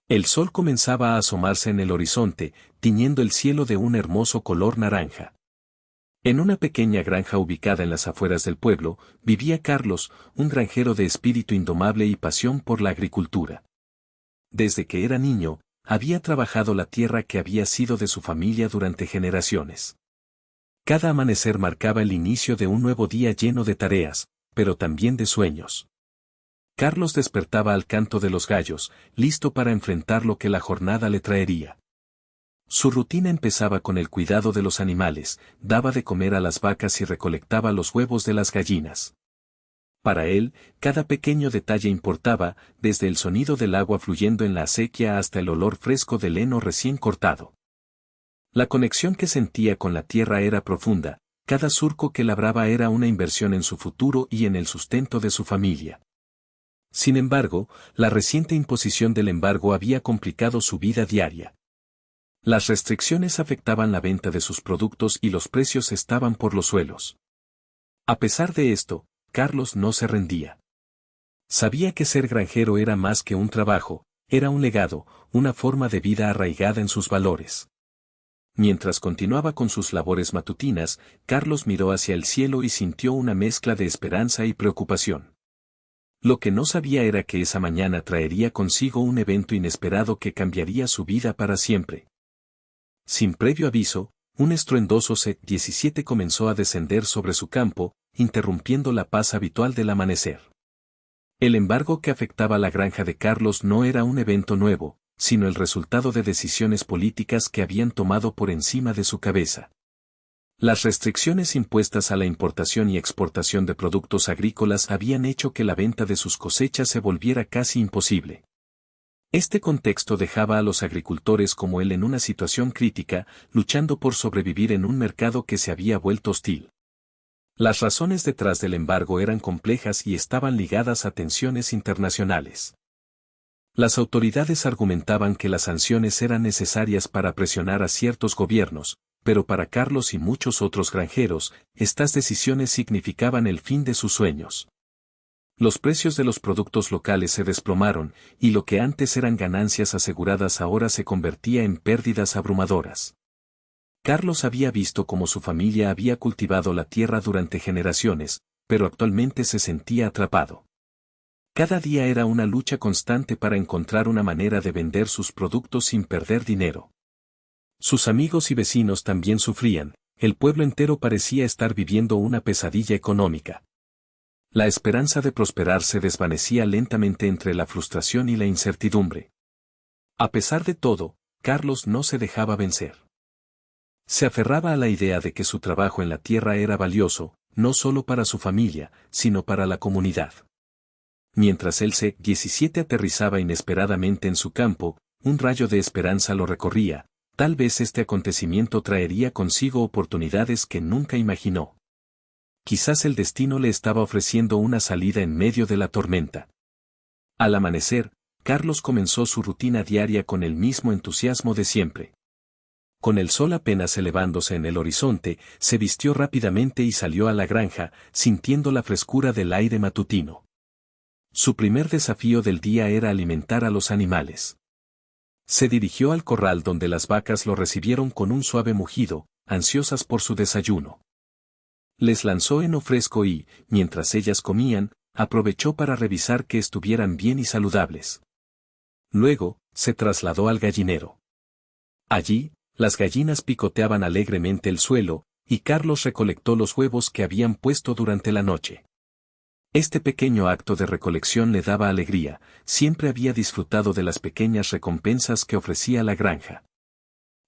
El sol comenzaba a asomarse en el horizonte, tiñendo el cielo de un hermoso color naranja. En una pequeña granja ubicada en las afueras del pueblo, vivía Carlos, un granjero de espíritu indomable y pasión por la agricultura. Desde que era niño, había trabajado la tierra que había sido de su familia durante generaciones. Cada amanecer marcaba el inicio de un nuevo día lleno de tareas, pero también de sueños. Carlos despertaba al canto de los gallos, listo para enfrentar lo que la jornada le traería. Su rutina empezaba con el cuidado de los animales, daba de comer a las vacas y recolectaba los huevos de las gallinas. Para él, cada pequeño detalle importaba, desde el sonido del agua fluyendo en la acequia hasta el olor fresco del heno recién cortado. La conexión que sentía con la tierra era profunda, cada surco que labraba era una inversión en su futuro y en el sustento de su familia. Sin embargo, la reciente imposición del embargo había complicado su vida diaria. Las restricciones afectaban la venta de sus productos y los precios estaban por los suelos. A pesar de esto, Carlos no se rendía. Sabía que ser granjero era más que un trabajo, era un legado, una forma de vida arraigada en sus valores. Mientras continuaba con sus labores matutinas, Carlos miró hacia el cielo y sintió una mezcla de esperanza y preocupación. Lo que no sabía era que esa mañana traería consigo un evento inesperado que cambiaría su vida para siempre. Sin previo aviso, un estruendoso C-17 comenzó a descender sobre su campo, interrumpiendo la paz habitual del amanecer. El embargo que afectaba la granja de Carlos no era un evento nuevo, sino el resultado de decisiones políticas que habían tomado por encima de su cabeza. Las restricciones impuestas a la importación y exportación de productos agrícolas habían hecho que la venta de sus cosechas se volviera casi imposible. Este contexto dejaba a los agricultores como él en una situación crítica, luchando por sobrevivir en un mercado que se había vuelto hostil. Las razones detrás del embargo eran complejas y estaban ligadas a tensiones internacionales. Las autoridades argumentaban que las sanciones eran necesarias para presionar a ciertos gobiernos, pero para Carlos y muchos otros granjeros, estas decisiones significaban el fin de sus sueños. Los precios de los productos locales se desplomaron, y lo que antes eran ganancias aseguradas ahora se convertía en pérdidas abrumadoras. Carlos había visto cómo su familia había cultivado la tierra durante generaciones, pero actualmente se sentía atrapado. Cada día era una lucha constante para encontrar una manera de vender sus productos sin perder dinero. Sus amigos y vecinos también sufrían, el pueblo entero parecía estar viviendo una pesadilla económica. La esperanza de prosperar se desvanecía lentamente entre la frustración y la incertidumbre. A pesar de todo, Carlos no se dejaba vencer. Se aferraba a la idea de que su trabajo en la tierra era valioso, no solo para su familia, sino para la comunidad. Mientras el C-17 aterrizaba inesperadamente en su campo, un rayo de esperanza lo recorría, tal vez este acontecimiento traería consigo oportunidades que nunca imaginó. Quizás el destino le estaba ofreciendo una salida en medio de la tormenta. Al amanecer, Carlos comenzó su rutina diaria con el mismo entusiasmo de siempre. Con el sol apenas elevándose en el horizonte, se vistió rápidamente y salió a la granja, sintiendo la frescura del aire matutino. Su primer desafío del día era alimentar a los animales. Se dirigió al corral donde las vacas lo recibieron con un suave mugido, ansiosas por su desayuno. Les lanzó heno fresco y, mientras ellas comían, aprovechó para revisar que estuvieran bien y saludables. Luego, se trasladó al gallinero. Allí, las gallinas picoteaban alegremente el suelo, y Carlos recolectó los huevos que habían puesto durante la noche. Este pequeño acto de recolección le daba alegría, siempre había disfrutado de las pequeñas recompensas que ofrecía la granja.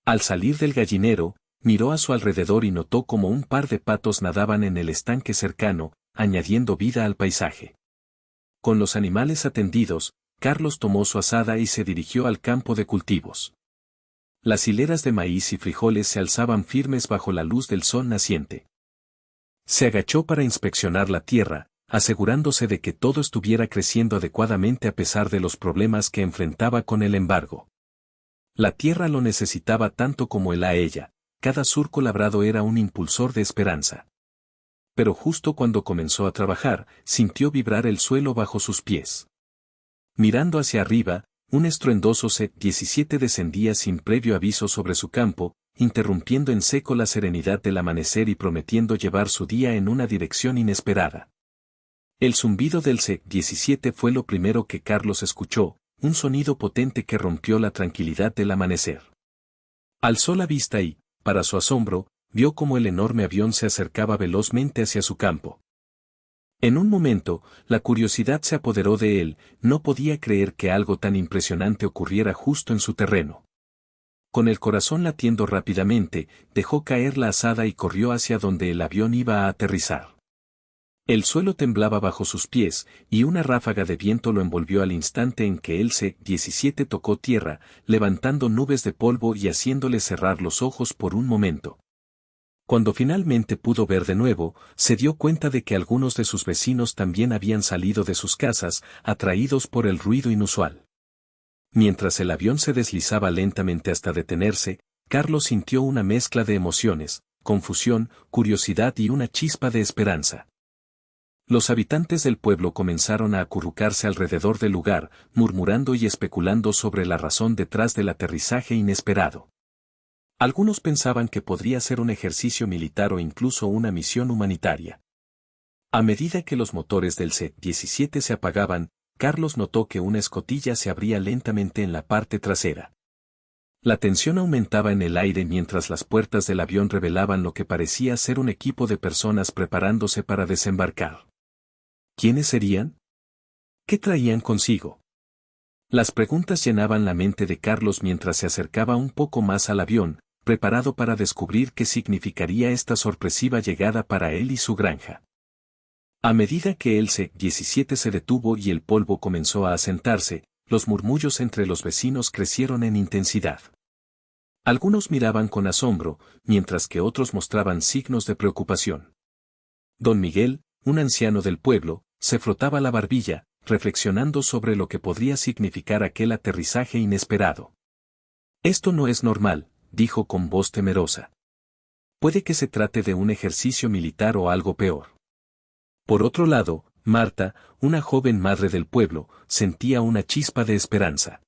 Al salir del gallinero, miró a su alrededor y notó como un par de patos nadaban en el estanque cercano, añadiendo vida al paisaje. Con los animales atendidos, Carlos tomó su azada y se dirigió al campo de cultivos. Las hileras de maíz y frijoles se alzaban firmes bajo la luz del sol naciente. Se agachó para inspeccionar la tierra, asegurándose de que todo estuviera creciendo adecuadamente a pesar de los problemas que enfrentaba con el embargo. La tierra lo necesitaba tanto como él a ella, cada surco labrado era un impulsor de esperanza. Pero justo cuando comenzó a trabajar, sintió vibrar el suelo bajo sus pies. Mirando hacia arriba, un estruendoso C-17 descendía sin previo aviso sobre su campo, interrumpiendo en seco la serenidad del amanecer y prometiendo llevar su día en una dirección inesperada. El zumbido del C-17 fue lo primero que Carlos escuchó, un sonido potente que rompió la tranquilidad del amanecer. Alzó la vista y, para su asombro, vio cómo el enorme avión se acercaba velozmente hacia su campo. En un momento, la curiosidad se apoderó de él, no podía creer que algo tan impresionante ocurriera justo en su terreno. Con el corazón latiendo rápidamente, dejó caer la azada y corrió hacia donde el avión iba a aterrizar. El suelo temblaba bajo sus pies, y una ráfaga de viento lo envolvió al instante en que el C-17 tocó tierra, levantando nubes de polvo y haciéndole cerrar los ojos por un momento. Cuando finalmente pudo ver de nuevo, se dio cuenta de que algunos de sus vecinos también habían salido de sus casas, atraídos por el ruido inusual. Mientras el avión se deslizaba lentamente hasta detenerse, Carlos sintió una mezcla de emociones, confusión, curiosidad y una chispa de esperanza. Los habitantes del pueblo comenzaron a acurrucarse alrededor del lugar, murmurando y especulando sobre la razón detrás del aterrizaje inesperado. Algunos pensaban que podría ser un ejercicio militar o incluso una misión humanitaria. A medida que los motores del C-17 se apagaban, Carlos notó que una escotilla se abría lentamente en la parte trasera. La tensión aumentaba en el aire mientras las puertas del avión revelaban lo que parecía ser un equipo de personas preparándose para desembarcar. ¿Quiénes serían? ¿Qué traían consigo? Las preguntas llenaban la mente de Carlos mientras se acercaba un poco más al avión, preparado para descubrir qué significaría esta sorpresiva llegada para él y su granja. A medida que el C-17 se detuvo y el polvo comenzó a asentarse, los murmullos entre los vecinos crecieron en intensidad. Algunos miraban con asombro, mientras que otros mostraban signos de preocupación. Don Miguel, un anciano del pueblo, se frotaba la barbilla, reflexionando sobre lo que podría significar aquel aterrizaje inesperado. Esto no es normal, dijo con voz temerosa. Puede que se trate de un ejercicio militar o algo peor. Por otro lado, Marta, una joven madre del pueblo, sentía una chispa de esperanza.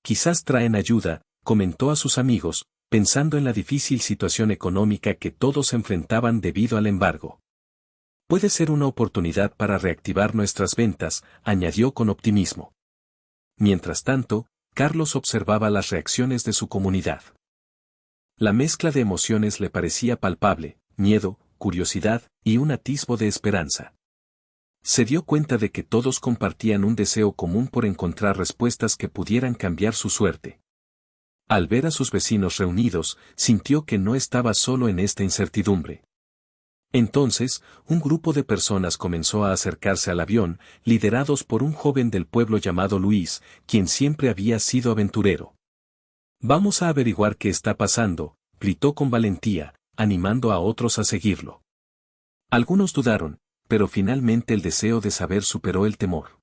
Quizás traen ayuda, comentó a sus amigos, pensando en la difícil situación económica que todos enfrentaban debido al embargo. Puede ser una oportunidad para reactivar nuestras ventas, añadió con optimismo. Mientras tanto, Carlos observaba las reacciones de su comunidad. La mezcla de emociones le parecía palpable, miedo, curiosidad y un atisbo de esperanza. Se dio cuenta de que todos compartían un deseo común por encontrar respuestas que pudieran cambiar su suerte. Al ver a sus vecinos reunidos, sintió que no estaba solo en esta incertidumbre. Entonces, un grupo de personas comenzó a acercarse al avión, liderados por un joven del pueblo llamado Luis, quien siempre había sido aventurero. «Vamos a averiguar qué está pasando», gritó con valentía, animando a otros a seguirlo. Algunos dudaron, pero finalmente el deseo de saber superó el temor.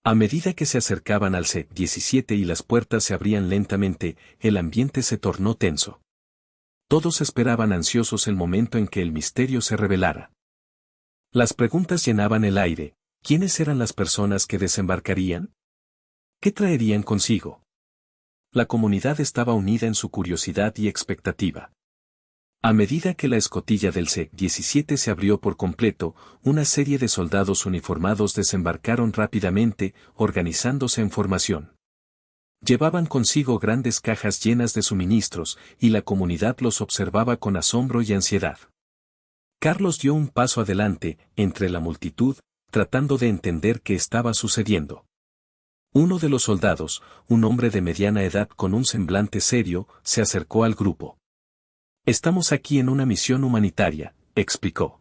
A medida que se acercaban al C-17 y las puertas se abrían lentamente, el ambiente se tornó tenso. Todos esperaban ansiosos el momento en que el misterio se revelara. Las preguntas llenaban el aire. ¿Quiénes eran las personas que desembarcarían? ¿Qué traerían consigo? La comunidad estaba unida en su curiosidad y expectativa. A medida que la escotilla del C-17 se abrió por completo, una serie de soldados uniformados desembarcaron rápidamente, organizándose en formación. Llevaban consigo grandes cajas llenas de suministros, y la comunidad los observaba con asombro y ansiedad. Carlos dio un paso adelante, entre la multitud, tratando de entender qué estaba sucediendo. Uno de los soldados, un hombre de mediana edad con un semblante serio, se acercó al grupo. «Estamos aquí en una misión humanitaria», explicó.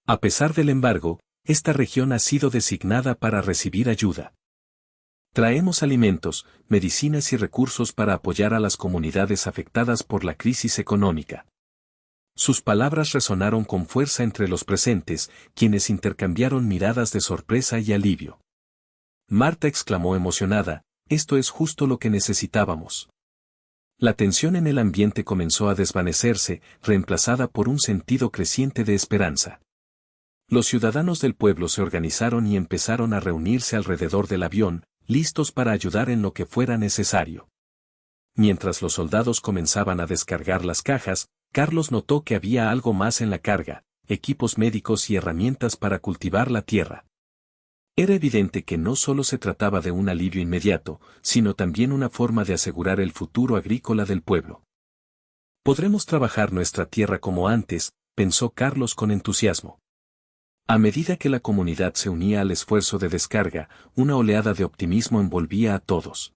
A pesar del embargo, esta región ha sido designada para recibir ayuda. Traemos alimentos, medicinas y recursos para apoyar a las comunidades afectadas por la crisis económica. Sus palabras resonaron con fuerza entre los presentes, quienes intercambiaron miradas de sorpresa y alivio. Marta exclamó emocionada, «Esto es justo lo que necesitábamos». La tensión en el ambiente comenzó a desvanecerse, reemplazada por un sentido creciente de esperanza. Los ciudadanos del pueblo se organizaron y empezaron a reunirse alrededor del avión, listos para ayudar en lo que fuera necesario. Mientras los soldados comenzaban a descargar las cajas, Carlos notó que había algo más en la carga, equipos médicos y herramientas para cultivar la tierra. Era evidente que no solo se trataba de un alivio inmediato, sino también una forma de asegurar el futuro agrícola del pueblo. Podremos trabajar nuestra tierra como antes, pensó Carlos con entusiasmo. A medida que la comunidad se unía al esfuerzo de descarga, una oleada de optimismo envolvía a todos.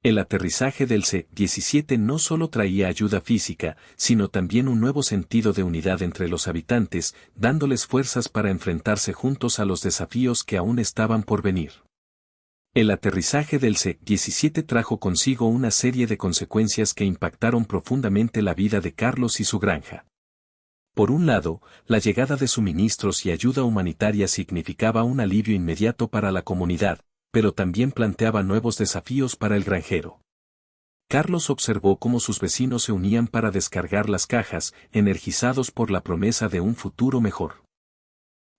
El aterrizaje del C-17 no solo traía ayuda física, sino también un nuevo sentido de unidad entre los habitantes, dándoles fuerzas para enfrentarse juntos a los desafíos que aún estaban por venir. El aterrizaje del C-17 trajo consigo una serie de consecuencias que impactaron profundamente la vida de Carlos y su granja. Por un lado, la llegada de suministros y ayuda humanitaria significaba un alivio inmediato para la comunidad, pero también planteaba nuevos desafíos para el granjero. Carlos observó cómo sus vecinos se unían para descargar las cajas, energizados por la promesa de un futuro mejor.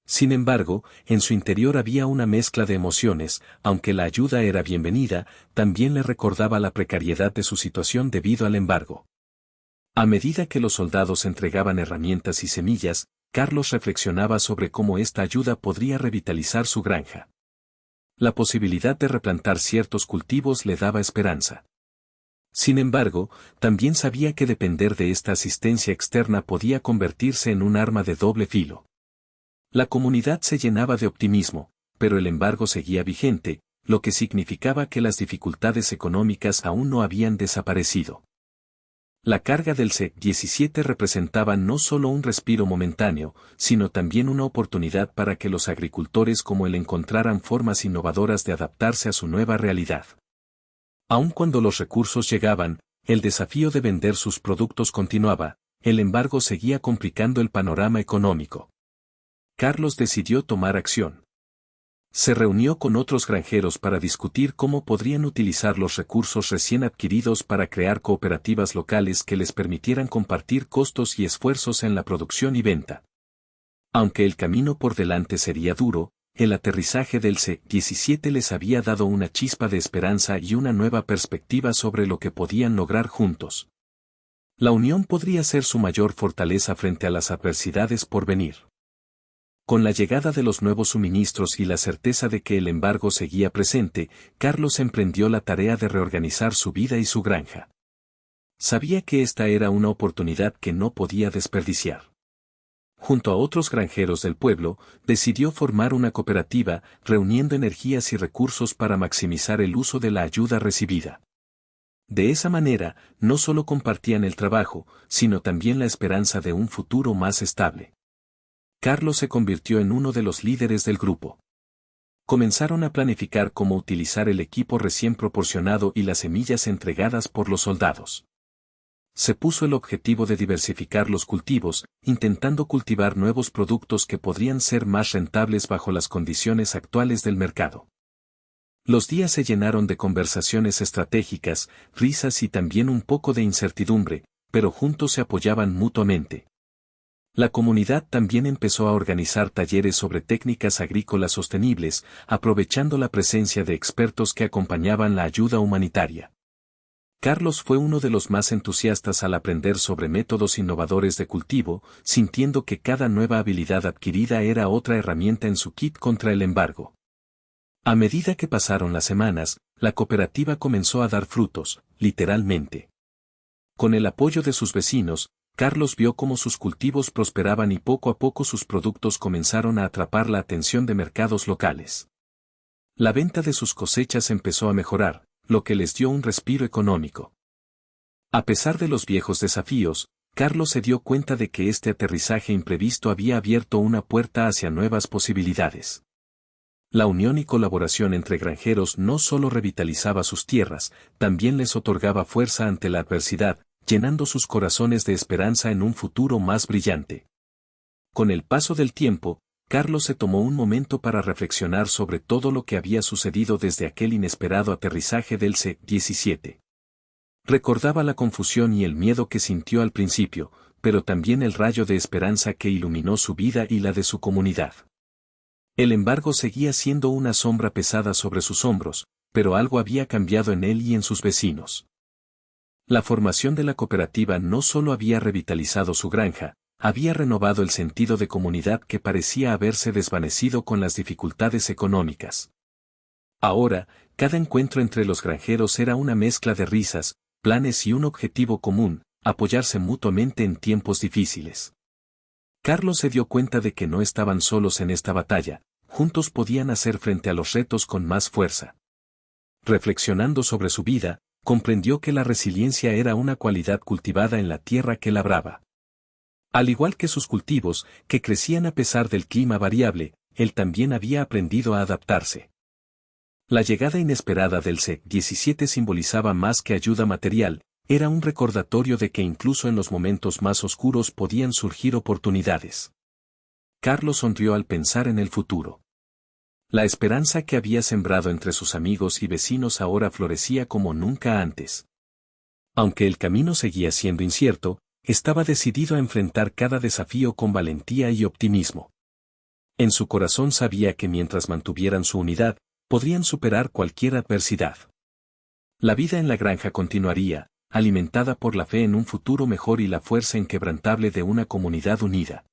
Sin embargo, en su interior había una mezcla de emociones, aunque la ayuda era bienvenida, también le recordaba la precariedad de su situación debido al embargo. A medida que los soldados entregaban herramientas y semillas, Carlos reflexionaba sobre cómo esta ayuda podría revitalizar su granja. La posibilidad de replantar ciertos cultivos le daba esperanza. Sin embargo, también sabía que depender de esta asistencia externa podía convertirse en un arma de doble filo. La comunidad se llenaba de optimismo, pero el embargo seguía vigente, lo que significaba que las dificultades económicas aún no habían desaparecido. La carga del C-17 representaba no solo un respiro momentáneo, sino también una oportunidad para que los agricultores como él encontraran formas innovadoras de adaptarse a su nueva realidad. Aun cuando los recursos llegaban, el desafío de vender sus productos continuaba, el embargo seguía complicando el panorama económico. Carlos decidió tomar acción. Se reunió con otros granjeros para discutir cómo podrían utilizar los recursos recién adquiridos para crear cooperativas locales que les permitieran compartir costos y esfuerzos en la producción y venta. Aunque el camino por delante sería duro, el aterrizaje del C-17 les había dado una chispa de esperanza y una nueva perspectiva sobre lo que podían lograr juntos. La unión podría ser su mayor fortaleza frente a las adversidades por venir. Con la llegada de los nuevos suministros y la certeza de que el embargo seguía presente, Carlos emprendió la tarea de reorganizar su vida y su granja. Sabía que esta era una oportunidad que no podía desperdiciar. Junto a otros granjeros del pueblo, decidió formar una cooperativa, reuniendo energías y recursos para maximizar el uso de la ayuda recibida. De esa manera, no solo compartían el trabajo, sino también la esperanza de un futuro más estable. Carlos se convirtió en uno de los líderes del grupo. Comenzaron a planificar cómo utilizar el equipo recién proporcionado y las semillas entregadas por los soldados. Se puso el objetivo de diversificar los cultivos, intentando cultivar nuevos productos que podrían ser más rentables bajo las condiciones actuales del mercado. Los días se llenaron de conversaciones estratégicas, risas y también un poco de incertidumbre, pero juntos se apoyaban mutuamente. La comunidad también empezó a organizar talleres sobre técnicas agrícolas sostenibles, aprovechando la presencia de expertos que acompañaban la ayuda humanitaria. Carlos fue uno de los más entusiastas al aprender sobre métodos innovadores de cultivo, sintiendo que cada nueva habilidad adquirida era otra herramienta en su kit contra el embargo. A medida que pasaron las semanas, la cooperativa comenzó a dar frutos, literalmente. Con el apoyo de sus vecinos, Carlos vio cómo sus cultivos prosperaban y poco a poco sus productos comenzaron a atrapar la atención de mercados locales. La venta de sus cosechas empezó a mejorar, lo que les dio un respiro económico. A pesar de los viejos desafíos, Carlos se dio cuenta de que este aterrizaje imprevisto había abierto una puerta hacia nuevas posibilidades. La unión y colaboración entre granjeros no solo revitalizaba sus tierras, también les otorgaba fuerza ante la adversidad, llenando sus corazones de esperanza en un futuro más brillante. Con el paso del tiempo, Carlos se tomó un momento para reflexionar sobre todo lo que había sucedido desde aquel inesperado aterrizaje del C-17. Recordaba la confusión y el miedo que sintió al principio, pero también el rayo de esperanza que iluminó su vida y la de su comunidad. El embargo seguía siendo una sombra pesada sobre sus hombros, pero algo había cambiado en él y en sus vecinos. La formación de la cooperativa no solo había revitalizado su granja, había renovado el sentido de comunidad que parecía haberse desvanecido con las dificultades económicas. Ahora, cada encuentro entre los granjeros era una mezcla de risas, planes y un objetivo común, apoyarse mutuamente en tiempos difíciles. Carlos se dio cuenta de que no estaban solos en esta batalla, juntos podían hacer frente a los retos con más fuerza. Reflexionando sobre su vida, comprendió que la resiliencia era una cualidad cultivada en la tierra que labraba. Al igual que sus cultivos, que crecían a pesar del clima variable, él también había aprendido a adaptarse. La llegada inesperada del C-17 simbolizaba más que ayuda material, era un recordatorio de que incluso en los momentos más oscuros podían surgir oportunidades. Carlos sonrió al pensar en el futuro. La esperanza que había sembrado entre sus amigos y vecinos ahora florecía como nunca antes. Aunque el camino seguía siendo incierto, estaba decidido a enfrentar cada desafío con valentía y optimismo. En su corazón sabía que mientras mantuvieran su unidad, podrían superar cualquier adversidad. La vida en la granja continuaría, alimentada por la fe en un futuro mejor y la fuerza inquebrantable de una comunidad unida.